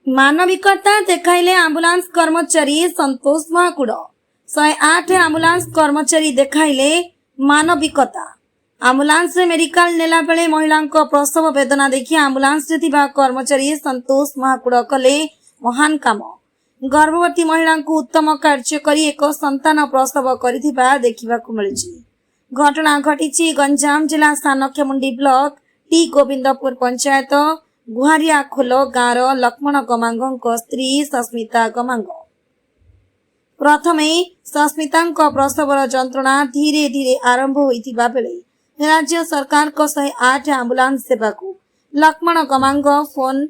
मानविकता देखाइले ambulance कर्मचारी संतोष Mahakud 108 ambulance कर्मचारी देखाइले मानविकता। Ambulance medical नेला बेले महिला प्रसव वेदना देखि आंबुलांस कर्मचारी संतोष महाकुड़ कले महान काम। गर्भवती महिला को उत्तम कार्य करी एक संतान प्रसव करिथिबा देखिबाकु मिलिछि। घटना घटिछि गंजाम जिला सानख्यामुंडी ब्लॉक टी गोविंदपुर पंचायत गुहारिया खोल गाँवर लक्ष्मण गमांग स्त्री सस्मिता गमांग। प्रथमे सस्मिता प्रसवर जंत्रणा धीरे धीरे आरंभ होइतिबा बेले राज्य सरकार को 108 आंबुलांस सेवा को लक्ष्मण गमांग फोन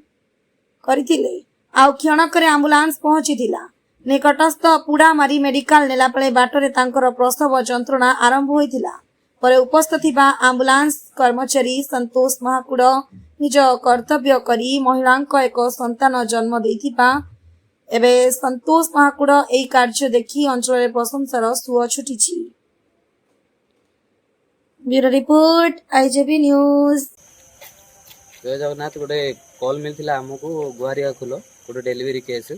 करथिले। आउ क्षणकरे आंबुलांस पहुंचीथिला। निकटस्थ पुडामारी मेडिकल नेला बेले बाटरे तांकर प्रसव जंत्रणा आरंभ होइतिला। पर उपस्थित थिबा आंबुलांस कर्मचारी संतोष महाकुड़ निज कर्तव्य करी महिला एक संतान जन्म देथिबा एबे संतोष महाकुड़ एई कार्य देखि अंचल प्रशंसार सुଅ छुटिछि। Bureau report IJB news. जय जगन्नाथ। गोटे कॉल मिलता आमको गुहारिया खोल गोटे डेलीवरी केस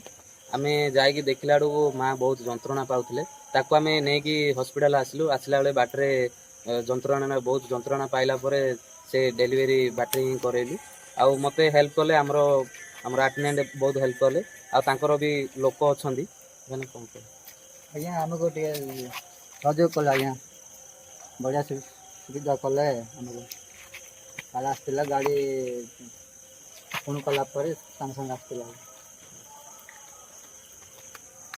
आमे जाइकी देखला बेलू माँ बहुत जंत्रणा पाउथिले ताको आमे नेकी हॉस्पिटल आसलु। आसला बेले बाटरे जंत्रणा बहुत जंत्रणा पाइला परे से डेलीवरी बाटरे ही करेलु। आउ मते हेल्प कले हमर अटेंडेंट बहुत हेल्प कले। आ तांकर भी लोक अछंदी माने कोन को आज्ञा हमको टे सहयोग कले। आज्ञा बढ़िया सुविधा कले। हमको काला आसला गाड़ी फोन कला पर संग संग आसला।